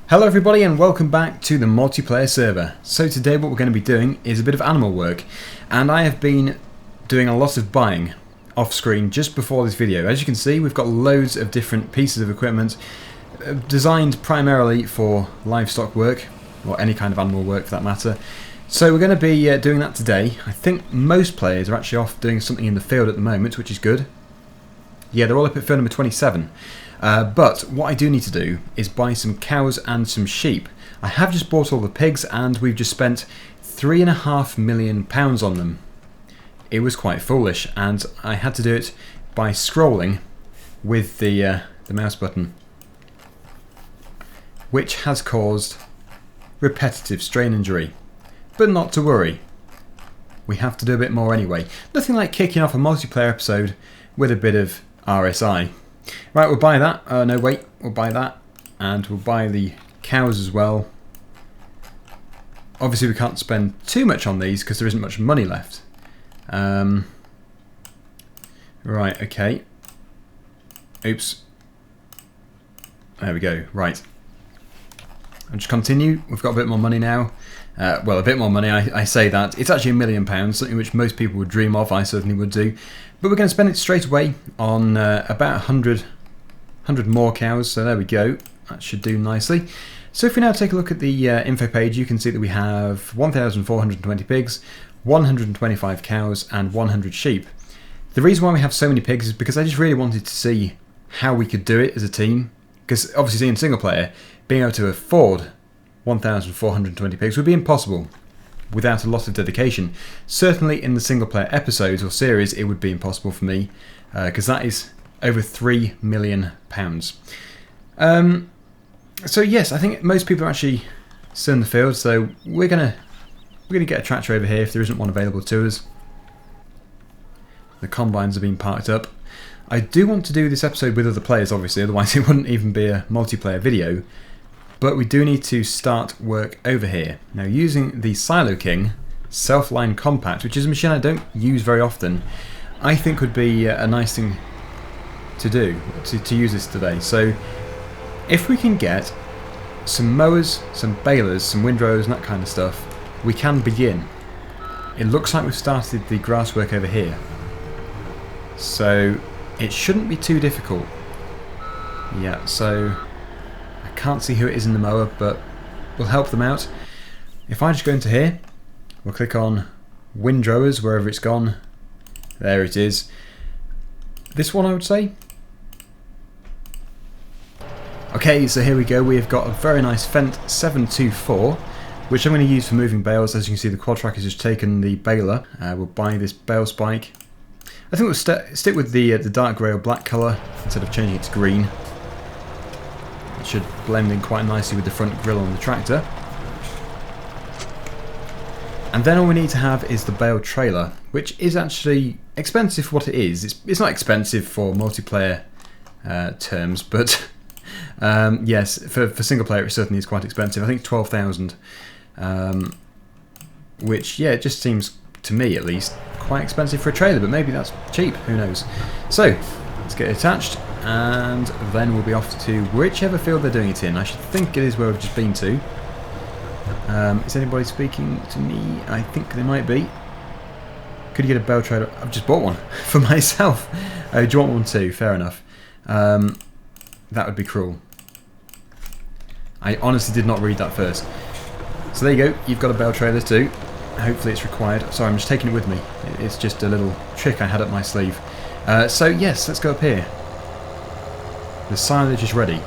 Hello everybody and welcome back to the multiplayer server. So today what we're going to be doing is a bit of animal work, and I have been doing a lot of buying off screen just before this video. As you can see, we've got loads of different pieces of equipment designed primarily for livestock work, or any kind of animal work for that matter. So we're going to be doing that today. I think most players are actually off doing something in the field at the moment, which is good. Yeah, they're all up at field number 27. But what I do need to do is buy some cows and some sheep. I have just bought all the pigs and we've just spent £3.5 million on them. It was quite foolish, and I had to do it by scrolling with the mouse button, which has caused repetitive strain injury. But not to worry, we have to do a bit more anyway. Nothing like kicking off a multiplayer episode with a bit of RSI. Right, we'll buy that. No, wait, we'll buy that. And we'll buy the cows as well. Obviously, we can't spend too much on these because there isn't much money left. Right, okay. Oops. There we go. Right. I'll just continue. We've got a bit more money now. Well, a bit more money, I say that. It's actually £1 million, something which most people would dream of. I certainly would do. But we're going to spend it straight away on about 100 more cows. So there we go. That should do nicely. So if we now take a look at the info page, you can see that we have 1,420 pigs, 125 cows and 100 sheep. The reason why we have so many pigs is because I just really wanted to see how we could do it as a team. Because obviously in single player, being able to afford 1,420 pigs would be impossible without a lot of dedication. Certainly in the single player episodes or series it would be impossible for me, because that is over £3 million. So yes, I think most people are actually still in the field, so we're gonna get a tractor over here if there isn't one available to us. The combines are being parked up. I do want to do this episode with other players, obviously, otherwise it wouldn't even be a multiplayer video. But we do need to start work over here. Now, using the Silo King Self-Line Compact, which is a machine I don't use very often, I think would be a nice thing to do, to use this today. So, if we can get some mowers, some balers, some windrows and that kind of stuff, we can begin. It looks like we've started the grass work over here. So, it shouldn't be too difficult. Yeah, so can't see who it is in the mower, but we'll help them out. If I just go into here, we'll click on windrowers wherever it's gone. There it is. This one, I would say. Okay, so here we go. We have got a very nice Fendt 724, which I'm going to use for moving bales. As you can see, the quad track has just taken the baler. We'll buy this bale spike. I think we'll stick with the dark grey or black colour instead of changing it to green. Should blend in quite nicely with the front grille on the tractor. And then all we need to have is the bale trailer, which is actually expensive for what it is. It's not expensive for multiplayer terms, but yes, for single player it certainly is quite expensive. I think 12,000, which, yeah, it just seems to me at least quite expensive for a trailer, but maybe that's cheap, who knows. So let's get it attached, and then we'll be off to whichever field they're doing it in. I should think it is where we've just been to. Is anybody speaking to me? I think they might be. Could you get a bale trailer? I've just bought one for myself. Do you want one too? Fair enough. That would be cruel. I honestly did not read that first. So there you go. You've got a bale trailer too. Hopefully it's required. Sorry, I'm just taking it with me. It's just a little trick I had up my sleeve. So yes, let's go up here. The silage is ready,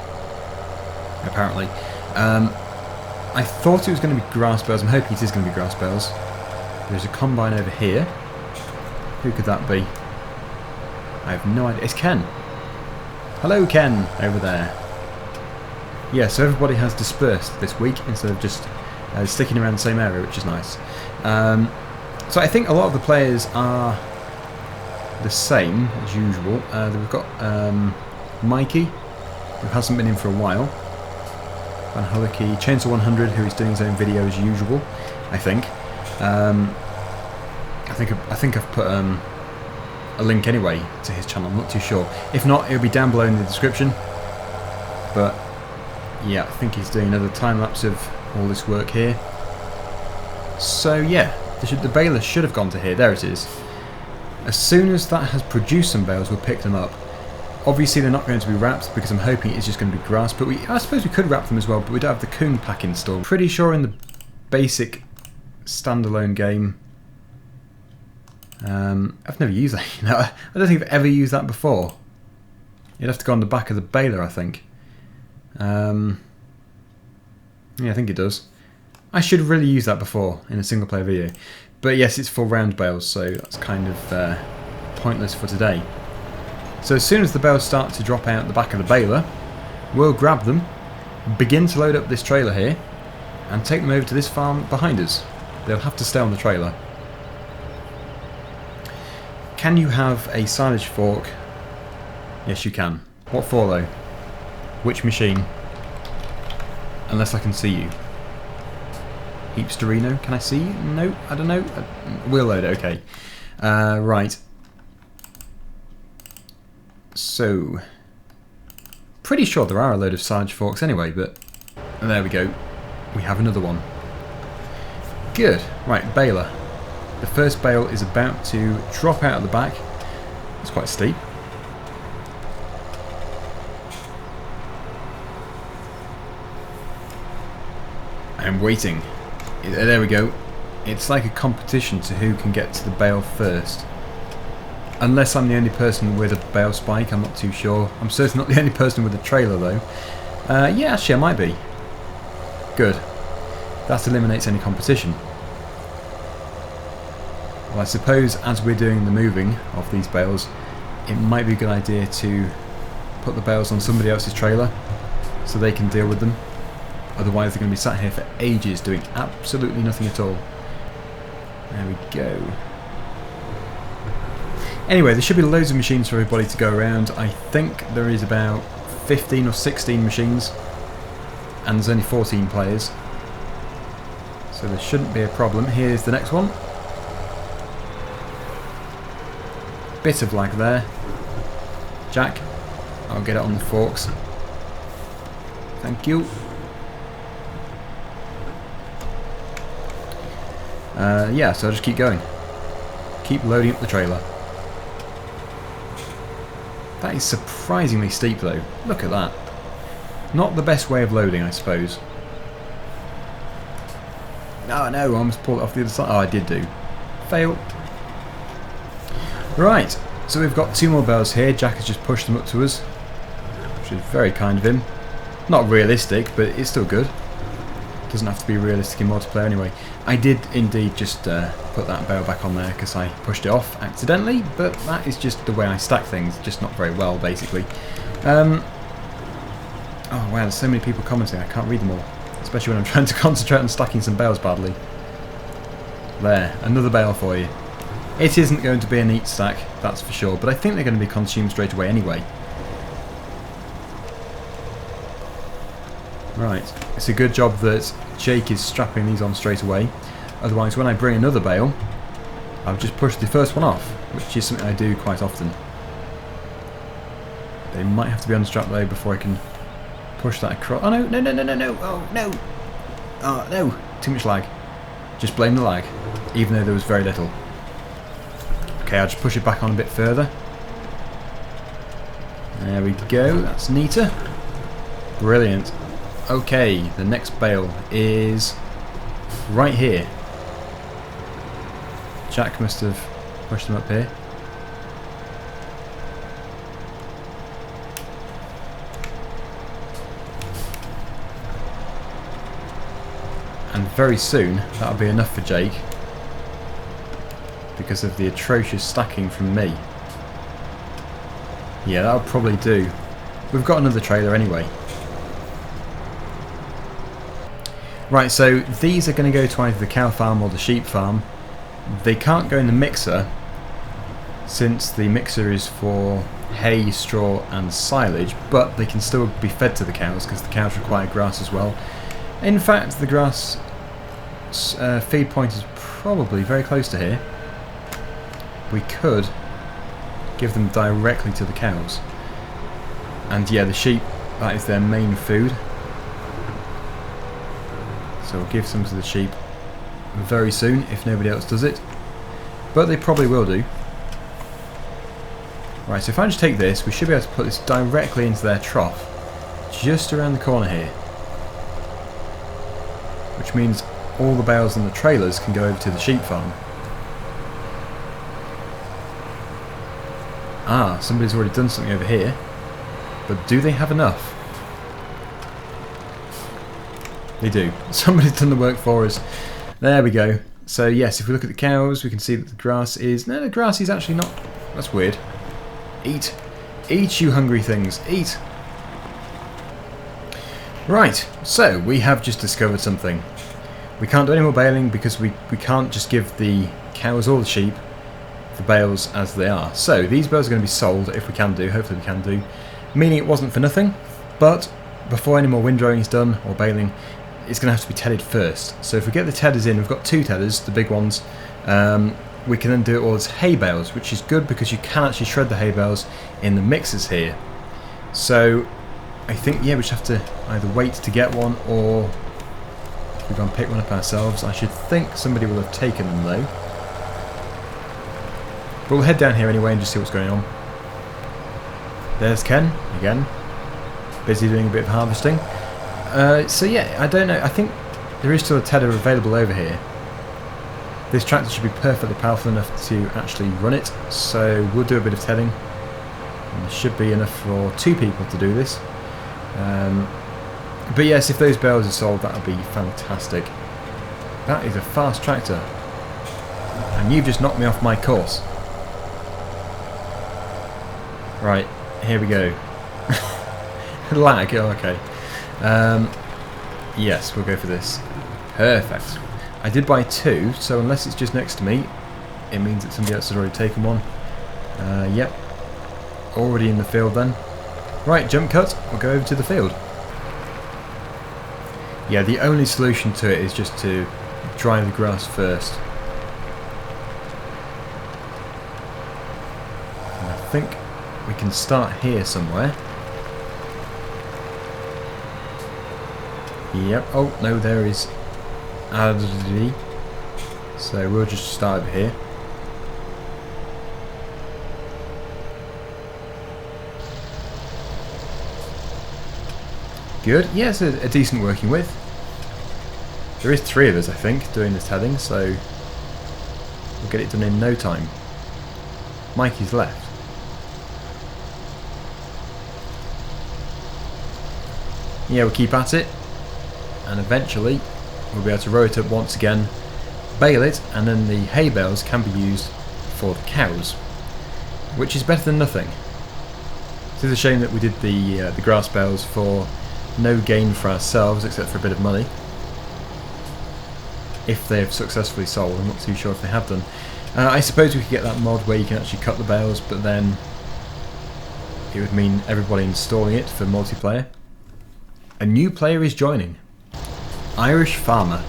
apparently. I thought it was going to be grass bales. I'm hoping it is going to be grass bales. There's a combine over here. Who could that be? I have no idea. It's Ken. Hello, Ken, over there. Yeah, so everybody has dispersed this week instead of just sticking around the same area, which is nice. So I think a lot of the players are the same as usual. We've got Mikey, who hasn't been in for a while. Van Hullicky, Chainsaw 100, who is doing his own video as usual, I think. I think I've put a link anyway to his channel. I'm not too sure. If not, it'll be down below in the description. But Yeah, I think he's doing another time lapse of all this work here. So yeah, the baler should have gone to here. There it is. As soon as that has produced some bales, we'll pick them up. Obviously they're not going to be wrapped because I'm hoping it's just going to be grass, but I suppose we could wrap them as well, but we don't have the coon pack installed. Pretty sure in the basic standalone game, I've never used that. I don't think I've ever used that before. You'd have to go on the back of the baler, I think. Yeah, I think it does. I should really use that before in a single player video. But yes, it's for round bales, so that's kind of pointless for today. So as soon as the bales start to drop out the back of the baler, we'll grab them, begin to load up this trailer here, and take them over to this farm behind us. They'll have to stay on the trailer. Can you have a silage fork? Yes, you can. What for though? Which machine? Unless I can see you. Heapsterino, can I see you? No, I don't know. We'll load it, okay. Right. So, pretty sure there are a load of silage forks anyway, but there we go. We have another one. Good. Right, baler. The first bale is about to drop out of the back. It's quite steep. I'm waiting. There we go. It's like a competition to who can get to the bale first. Unless I'm the only person with a bale spike, I'm not too sure. I'm certainly not the only person with a trailer though. Yeah, actually I might be. Good. That eliminates any competition. Well, I suppose as we're doing the moving of these bales, it might be a good idea to put the bales on somebody else's trailer so they can deal with them. Otherwise they're going to be sat here for ages doing absolutely nothing at all. There we go. Anyway, there should be loads of machines for everybody to go around. I think there is about 15 or 16 machines, and there's only 14 players. So there shouldn't be a problem. Here's the next one. Bit of lag there. Jack, I'll get it on the forks. Thank you. Yeah, so I'll just keep going. Keep loading up the trailer. That is surprisingly steep though. Look at that. Not the best way of loading, I suppose. Oh no, I almost pulled it off the other side. Oh, I did do. Fail. Right, so we've got 2 more bales here. Jack has just pushed them up to us, which is very kind of him. Not realistic, but it's still good. Doesn't have to be realistic in multiplayer anyway. I did indeed just put that bale back on there because I pushed it off accidentally, but that is just the way I stack things, just not very well basically. Oh wow, there's so many people commenting, I can't read them all. Especially when I'm trying to concentrate on stacking some bales badly. There, another bale for you. It isn't going to be a neat stack, that's for sure, but I think they're going to be consumed straight away anyway. Right, it's a good job that Jake is strapping these on straight away. Otherwise, when I bring another bale, I'll just push the first one off, which is something I do quite often. They might have to be unstrapped though before I can push that across. Oh no, no, no, no, no, no, oh no! Oh no, too much lag. Just blame the lag, even though there was very little. Okay, I'll just push it back on a bit further. There we go, that's neater. Brilliant. Okay, the next bale is right here. Jack must have pushed them up here. And very soon that'll be enough for Jake because of the atrocious stacking from me. Yeah, that'll probably do. We've got another trailer anyway. Right, so these are going to go to either the cow farm or the sheep farm. They can't go in the mixer since the mixer is for hay, straw and silage, but they can still be fed to the cows because the cows require grass as well. In fact, the grass feed point is probably very close to here. We could give them directly to the cows. And yeah, the sheep, that is their main food. So we'll give some to the sheep very soon if nobody else does it. But they probably will do. Right, so if I just take this, we should be able to put this directly into their trough. Just around the corner here. Which means all the bales and the trailers can go over to the sheep farm. Ah, somebody's already done something over here. But do they have enough? They do. Somebody's done the work for us. There we go. So yes, if we look at the cows, we can see that the grass is... No, the grass is actually not... That's weird. Eat. Eat, you hungry things. Eat. Right, so we have just discovered something. We can't do any more baling because we can't just give the cows or the sheep the bales as they are. So these bales are going to be sold if we can do, hopefully we can do, meaning it wasn't for nothing, but before any more windrowing is done or baling, it's going to have to be tedded first. So if we get the tedders in, we've got 2 tedders, the big ones, we can then do it all as hay bales, which is good because you can actually shred the hay bales in the mixers here. So I think, yeah, we just have to either wait to get one or we go and pick one up ourselves. I should think somebody will have taken them though. But we'll head down here anyway and just see what's going on. There's Ken, again. Busy doing a bit of harvesting. So yeah, I don't know. I think there is still a tedder available over here. This tractor should be perfectly powerful enough to actually run it. So we'll do a bit of tedding. And there should be enough for 2 people to do this. But yes, if those bales are sold, that would be fantastic. That is a fast tractor. And you've just knocked me off my course. Right, here we go. Lag, oh, okay. Yes, we'll go for this. Perfect. I did buy 2, so unless it's just next to me, it means that somebody else has already taken one. Yep. Already in the field then. Right, jump cut, we'll go over to the field. Yeah, the only solution to it is just to dry the grass first. And I think we can start here somewhere. Yep, oh no, there is Addy. So we'll just start over here. Good, yeah, it's a decent working width. There is 3 of us, I think, doing this tedding, so we'll get it done in no time. Mikey's left. Yeah, we'll keep at it, and eventually we'll be able to row it up once again, bale it, and then the hay bales can be used for the cows, which is better than nothing. It is a shame that we did the grass bales for no gain for ourselves except for a bit of money. If they've successfully sold, I'm not too sure if they have done. I suppose we could get that mod where you can actually cut the bales, but then it would mean everybody installing it for multiplayer. A new player is joining. Irish Farmer.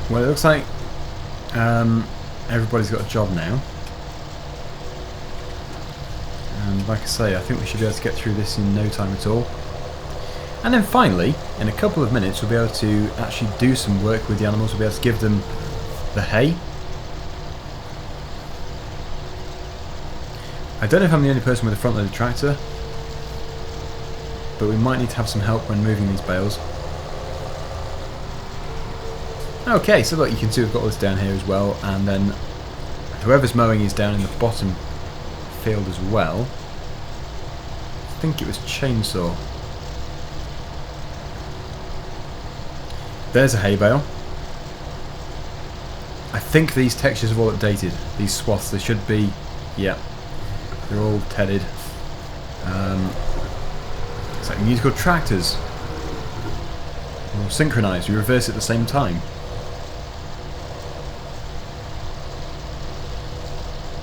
Well, it looks like everybody's got a job now. And like I say, I think we should be able to get through this in no time at all. And then finally, in a couple of minutes, we'll be able to actually do some work with the animals. We'll be able to give them the hay. I don't know if I'm the only person with a front-loaded tractor, but we might need to have some help when moving these bales. Okay, so look, you can see we've got this down here as well, and then whoever's mowing is down in the bottom field as well. I think it was chainsaw. There's a hay bale. I think these textures are all updated. These swaths, they should be, yeah, they're all tedded. It's like musical tractors. Or synchronised, you reverse at the same time.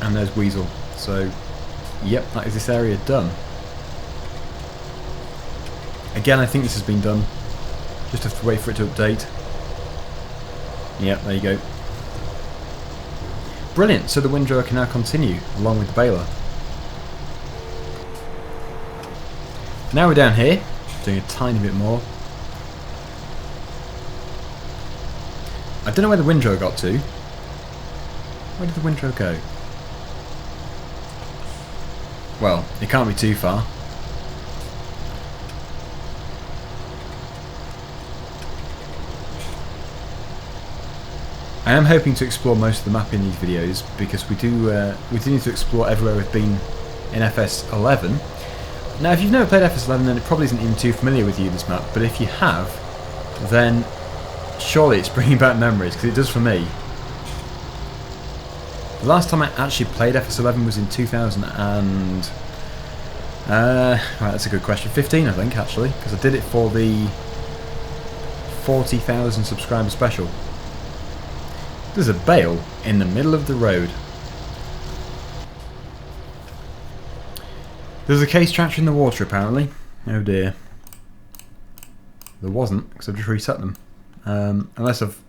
And there's Weasel. So, yep, that is this area done. Again, I think this has been done. Just have to wait for it to update. Yep, there you go. Brilliant, so the windrower can now continue, along with the baler. Now we're down here, doing a tiny bit more. I don't know where the windrow got to. Where did the windrow go? Well, it can't be too far. I am hoping to explore most of the map in these videos because we do need to explore everywhere we've been in FS11. Now, if you've never played FS11, then it probably isn't even too familiar with you, this map. But if you have, then surely it's bringing back memories, because it does for me. The last time I actually played FS11 was in 2000 and... right, that's a good question. 15, I think, actually, because I did it for the 40,000 subscriber special. There's a bale in the middle of the road. There's a case tractor in the water, apparently. Oh dear. There wasn't, because I've just reset them. Unless I've...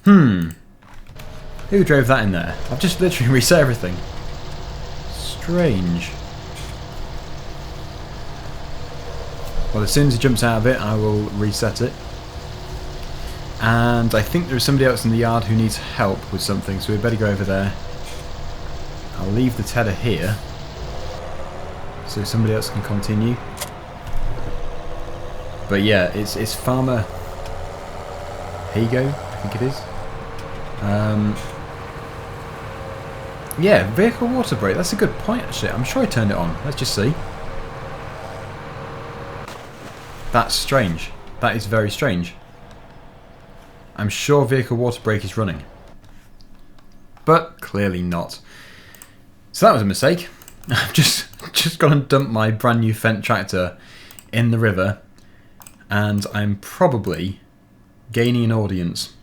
Who drove that in there? I've just literally reset everything. Strange. Well, as soon as he jumps out of it, I will reset it. And I think there's somebody else in the yard who needs help with something, so we better go over there. I'll leave the tedder here, so somebody else can continue. But yeah, it's Farmer Hago, I think it is. Yeah, vehicle water brake, that's a good point actually. I'm sure I turned it on. Let's just see. That's strange. That is very strange. I'm sure vehicle water brake is running. But clearly not. So that was a mistake. I've just gone and dumped my brand new Fendt tractor in the river, and I'm probably gaining an audience.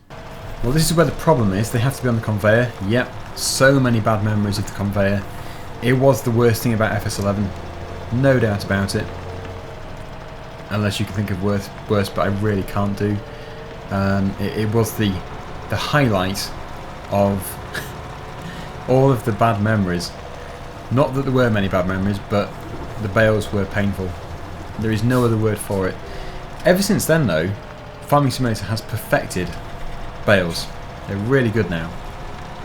Well, this is where the problem is. They have to be on the conveyor. Yep, so many bad memories of the conveyor. It was the worst thing about FS11. No doubt about it. Unless you can think of worse, but I really can't do. It was the highlight of all of the bad memories. Not that there were many bad memories, but the bales were painful. There is no other word for it. Ever since then, though, Farming Simulator has perfected bales. They're really good now.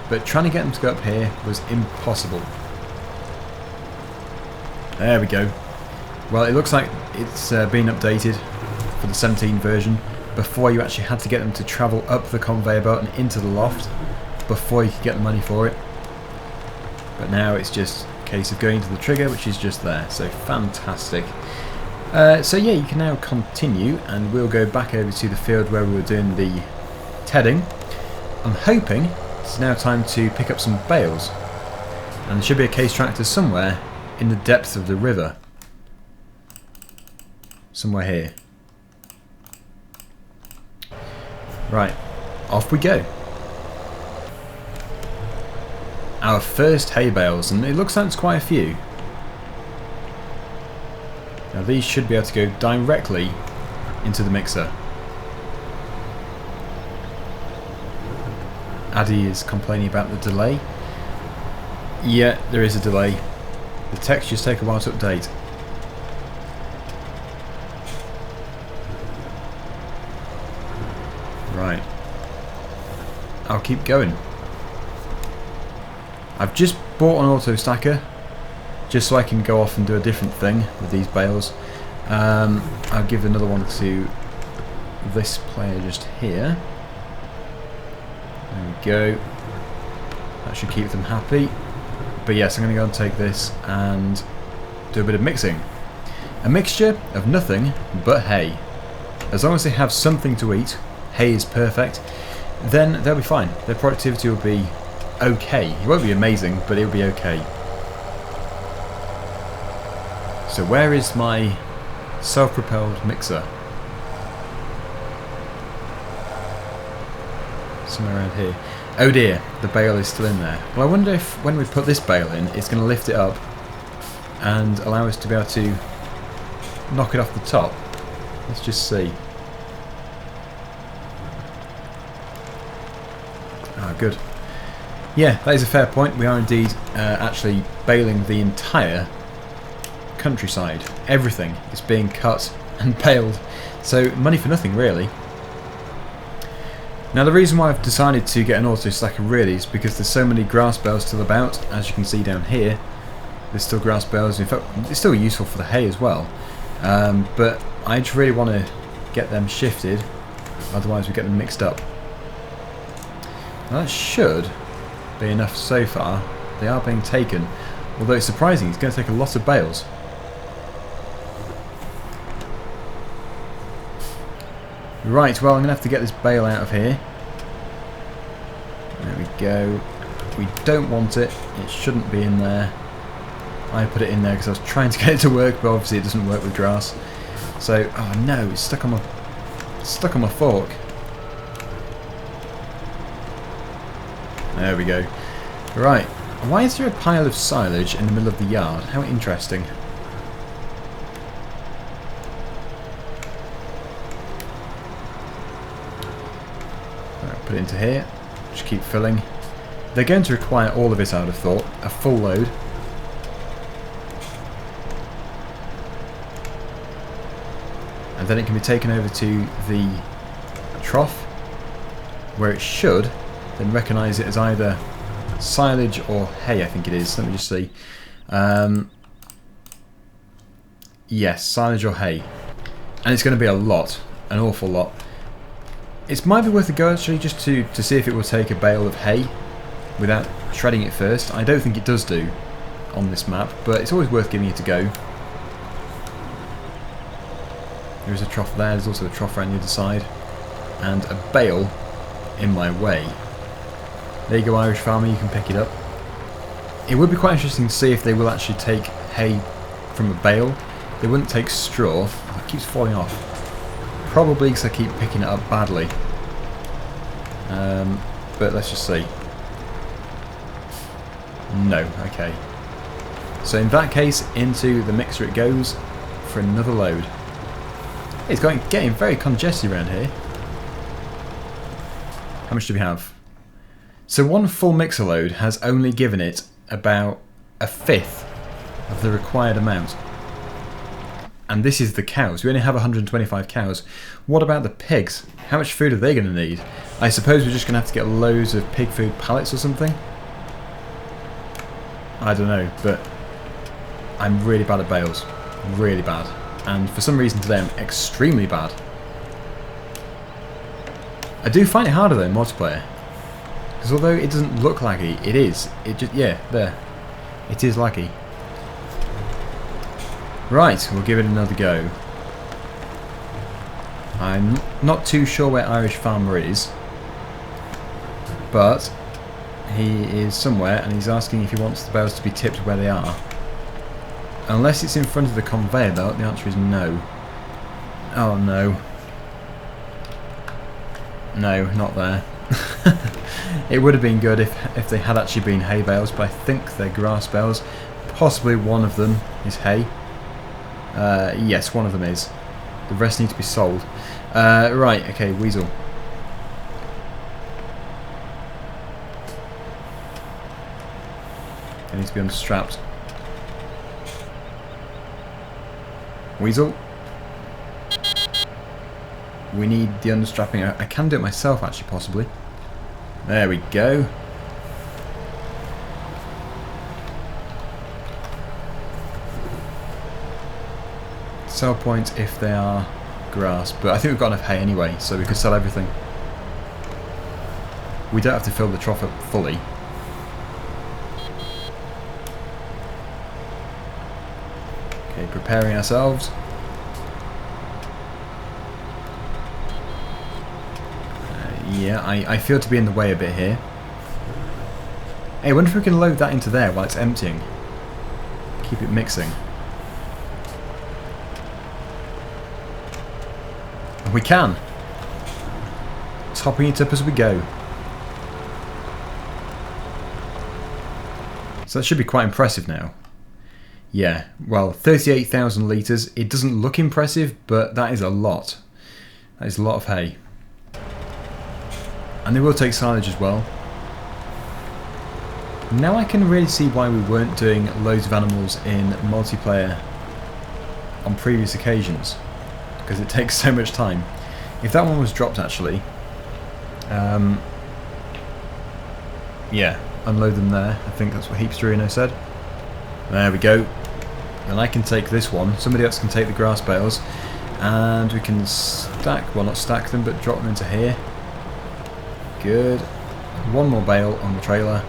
But trying to get them to go up here was impossible. There we go. Well, it looks like it's been updated for the 17 version. Before, you actually had to get them to travel up the conveyor belt and into the loft before you could get the money for it. But now it's just a case of going to the trigger, which is just there. So fantastic. So yeah, you can now continue, and we'll go back over to the field where we were doing the tedding. I'm hoping it's now time to pick up some bales, and there should be a case tractor somewhere in the depths of the river. Somewhere here. Right, off we go. Our first hay bales, and it looks like there's quite a few. Now these should be able to go directly into the mixer. Addy is complaining about the delay. Yeah, there is a delay. The textures take a while to update. Right. I'll keep going. I've just bought an auto stacker just so I can go off and do a different thing with these bales. I'll give another one to this player just here. There we go. That should keep them happy. But yes, I'm going to go and take this and do a bit of mixing. A mixture of nothing but hay. As long as they have something to eat, hay is perfect, then they'll be fine. Their productivity will be okay. It won't be amazing, but it'll be okay. So where is my self-propelled mixer? Somewhere around here. Oh dear, the bale is still in there. Well, I wonder if when we put this bale in, it's going to lift it up and allow us to be able to knock it off the top. Let's just see. Ah, good. Yeah, that is a fair point. We are indeed actually baling the entire countryside. everything is being cut and baled. So money for nothing, really. Now the reason why I've decided to get an auto stacker really is because there's so many grass bales still about. As you can see down here, there's still grass bales. In fact, it's still useful for the hay as well. But I just really want to get them shifted, otherwise we get them mixed up. Now that should be enough so far. They are being taken, although it's surprising, it's going to take a lot of bales. Right, well, I'm going to have to get this bale out of here. There we go. We don't want it. It shouldn't be in there. I put it in there because I was trying to get it to work, but obviously it doesn't work with grass. So, oh no, it's stuck on my fork. There we go. Right, why is there a pile of silage in the middle of the yard? How interesting. Put it into here, just keep filling. They're going to require all of it, I would have thought, a full load. And then it can be taken over to the trough, where it should then recognise it as either silage or hay, I think it is. Let me just see. Yes, silage or hay. And it's going to be a lot, an awful lot. It might be worth a go actually, just to see if it will take a bale of hay without shredding it first. I don't think it does do on this map, but it's always worth giving it a go. There is a trough there, there's also a trough around the other side, and a bale in my way. There you go, Irish farmer, you can pick it up. It would be quite interesting to see if they will actually take hay from a bale. They wouldn't take straw. Oh, it keeps falling off. Probably because I keep picking it up badly. But let's just see. No, okay. So in that case, into the mixer it goes for another load. It's getting very congested around here. How much do we have? So one full mixer load has only given it about a fifth of the required amount. And this is the cows. We only have 125 cows. What about the pigs? How much food are they going to need? I suppose we're just going to have to get loads of pig food pallets or something? I don't know, but I'm really bad at bales. Really bad. And for some reason today I'm extremely bad. I do find it harder though in multiplayer. Because although it doesn't look laggy, it is. It just, yeah, there. It is laggy. Right, we'll give it another go. I'm not too sure where Irish Farmer is, but he is somewhere and he's asking if he wants the bales to be tipped where they are. Unless it's in front of the conveyor belt, the answer is no. Oh no. No, not there. It would have been good if they had actually been hay bales, but I think they're grass bales. Possibly one of them is hay. Yes, one of them is. The rest need to be sold. Right, okay, Weasel. They need to be unstrapped. Weasel. We need the unstrapping. I can do it myself, actually, possibly. There we go. Sell points if they are grass, but I think we've got enough hay anyway, so we could sell everything. We don't have to fill the trough up fully. Okay, preparing ourselves. Yeah, I feel to be in the way a bit here. Hey, I wonder if we can load that into there while it's emptying. Keep it mixing. We can. Topping it up as we go. So that should be quite impressive now. Yeah, well, 38,000 litres. It doesn't look impressive, but that is a lot. That is a lot of hay. And they will take silage as well. Now I can really see why we weren't doing loads of animals in multiplayer on previous occasions, because it takes so much time. If that one was dropped actually, yeah, unload them there. I think that's what Heapsterino said. There we go. And I can take this one. Somebody else can take the grass bales, and we can stack, well not stack them, but drop them into here. Good. One more bale on the trailer.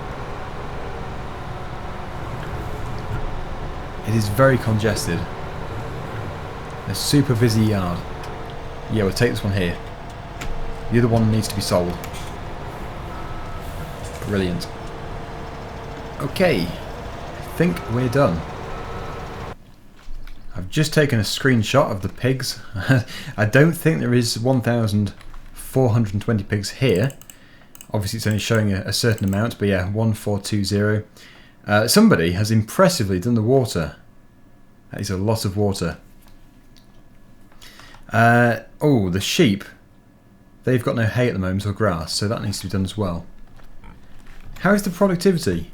It is very congested. A super busy yard. Yeah, we'll take this one here. The other one needs to be sold. Brilliant. Okay, I think we're done. I've just taken a screenshot of the pigs. I don't think there is 1,420 pigs here. Obviously it's only showing a certain amount, but yeah, 1420. Somebody has impressively done the water. That is a lot of water. Oh, the sheep. They've got no hay at the moment or grass, so that needs to be done as well. How is the productivity?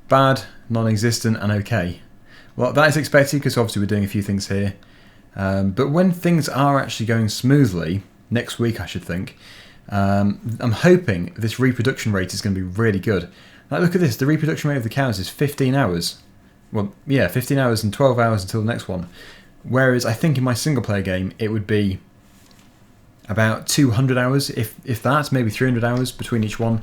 Bad, non-existent, and okay. Well, that is expected because obviously we're doing a few things here. But when things are actually going smoothly, next week I should think, I'm hoping this reproduction rate is going to be really good. Like, look at this, the reproduction rate of the cows is 15 hours. Well, yeah, 15 hours and 12 hours until the next one. Whereas I think in my single player game it would be about 200 hours, if that, maybe 300 hours between each one,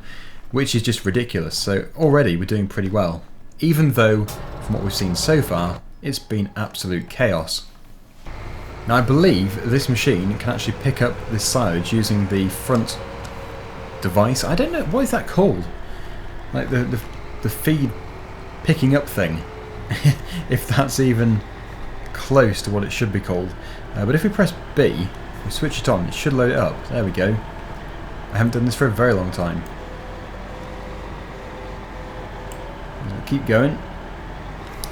which is just ridiculous. So already we're doing pretty well. Even though, from what we've seen so far, it's been absolute chaos. Now I believe this machine can actually pick up this silage using the front device. I don't know, what is that called? Like the feed picking up thing. If that's even close to what it should be called. But if we press B, we switch it on, it should load it up. There we go. I haven't done this for a very long time. We'll keep going.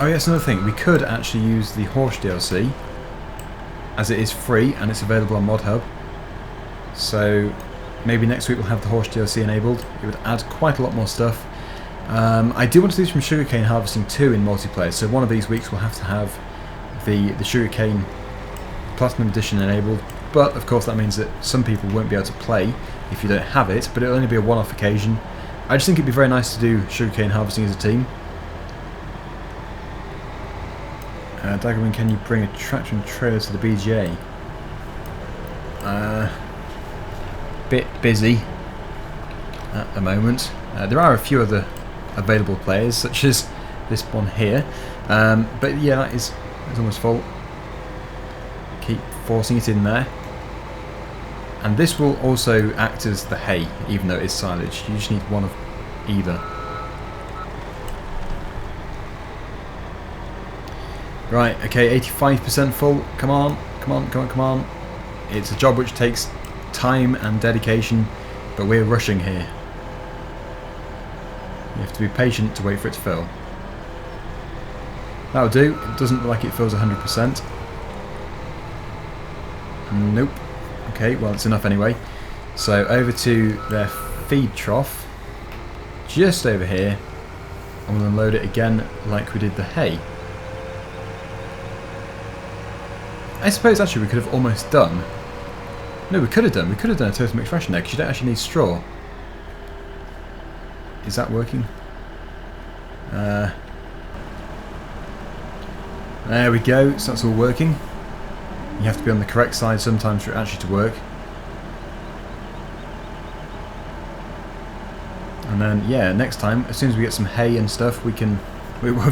Oh yes, another thing, we could actually use the horse DLC, as it is free and it's available on Mod Hub. So maybe next week we'll have the horse DLC enabled. It would add quite a lot more stuff. I do want to do some sugarcane harvesting too in multiplayer, so one of these weeks we'll have to have the sugarcane Platinum Edition enabled, but of course that means that some people won't be able to play if you don't have it, but it'll only be a one-off occasion. I just think it'd be very nice to do sugarcane harvesting as a team. Daggerman, can you bring a tractor and trailer to the BGA? Bit busy at the moment. There are a few other available players, such as this one here, but yeah, that is almost full. Keep forcing it in there, and this will also act as the hay, even though it is silage. You just need one of either. Right, okay, 85% full. Come on, come on, come on, come on. It's a job which takes time and dedication, but we're rushing here. You have to be patient to wait for it to fill. That'll do. It doesn't look like it fills 100%. Nope. Okay, well it's enough anyway. So over to their feed trough, just over here, and we'll unload it again like we did the hay. I suppose actually we could have almost done. No, we could have done a total mixed ration there, because you don't actually need straw. Is that working? There we go, so that's all working. You have to be on the correct side sometimes for it actually to work. And then, yeah, next time, as soon as we get some hay and stuff, we've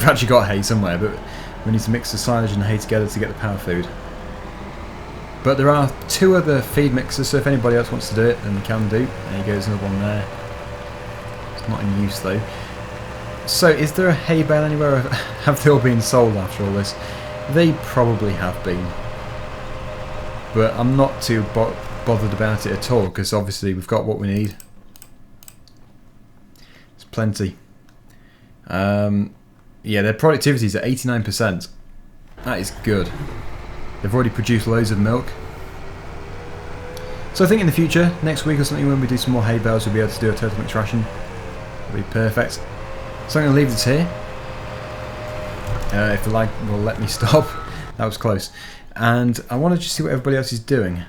actually got hay somewhere, but we need to mix the silage and the hay together to get the power food. But there are two other feed mixers, so if anybody else wants to do it, then they can do. There you go, there's another one there. It's not in use though. So, is there a hay bale anywhere? Have they all been sold after all this? They probably have been. But I'm not too bothered about it at all, because obviously we've got what we need. It's plenty. Yeah, their productivity is at 89%. That is good. They've already produced loads of milk. So I think in the future, next week or something, when we do some more hay bales, we'll be able to do a total mixed ration. That'll be perfect. So I'm going to leave this here. If the lag will let me stop. That was close. And I want to just see what everybody else is doing,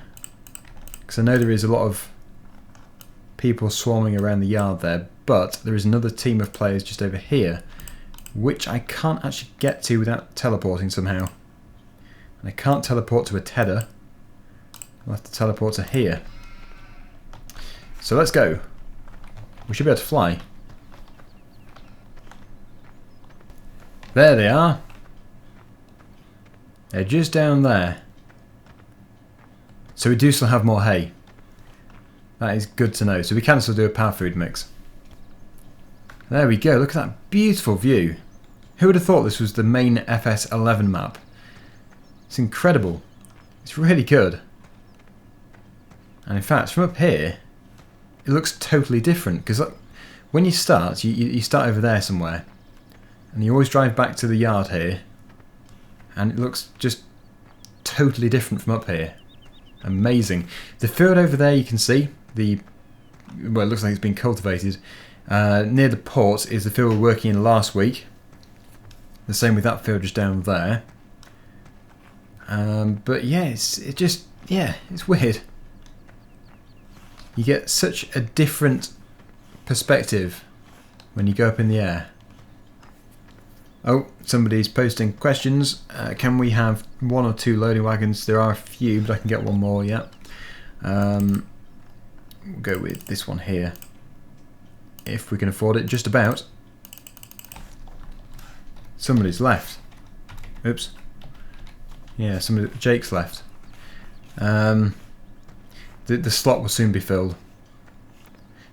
because I know there is a lot of people swarming around the yard there, but there is another team of players just over here, which I can't actually get to without teleporting somehow. And I can't teleport to a tether. I'll have to teleport to here. So let's go. We should be able to fly. There they are. They're just down there. So we do still have more hay. That is good to know. So we can still do a power food mix. There we go. Look at that beautiful view. Who would have thought this was the main FS11 map? It's incredible. It's really good. And in fact, from up here, it looks totally different. Because when you start, you start over there somewhere. And you always drive back to the yard here. And it looks just totally different from up here. Amazing. The field over there you can see, well, it looks like it's been cultivated. Near the port is the field we were working in last week. The same with that field just down there. But yeah, it's weird. You get such a different perspective when you go up in the air. Oh, somebody's posting questions. Can we have 1 or 2 loading wagons? There are a few, but I can get one more, yeah. We'll go with this one here. If we can afford it, just about. Somebody's left. Oops. Yeah, Jake's left. The slot will soon be filled.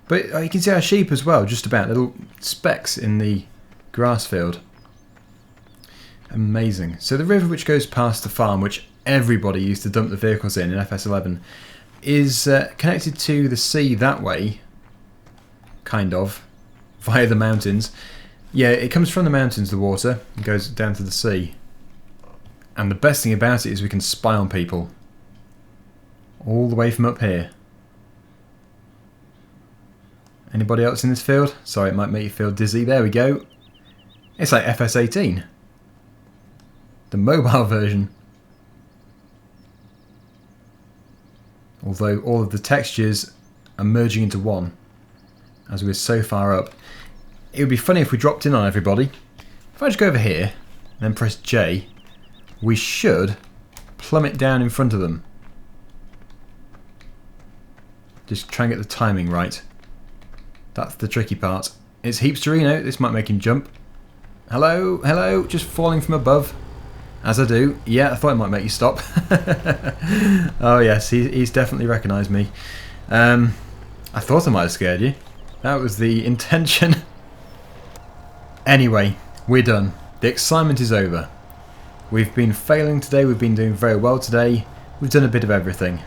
But you can see our sheep as well, just about. Little specks in the grass field. Amazing. So the river which goes past the farm, which everybody used to dump the vehicles in FS11, is connected to the sea that way, kind of, via the mountains. Yeah, it comes from the mountains, the water, and goes down to the sea. And the best thing about it is we can spy on people. All the way from up here. Anybody else in this field? Sorry, it might make you feel dizzy. There we go. It's like FS18. The mobile version. Although all of the textures are merging into one, as we're so far up. It would be funny if we dropped in on everybody. If I just go over here, and then press J, we should plummet down in front of them. Just try and get the timing right. That's the tricky part. It's Heapsterino. This might make him jump. Hello, hello, just falling from above. As I do. Yeah, I thought it might make you stop. Oh yes, he's definitely recognised me. I thought I might have scared you. That was the intention. Anyway, we're done. The excitement is over. We've been failing today, we've been doing very well today. We've done a bit of everything.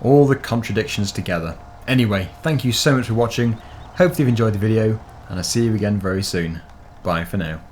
All the contradictions together. Anyway, thank you so much for watching. Hope you've enjoyed the video, and I'll see you again very soon. Bye for now.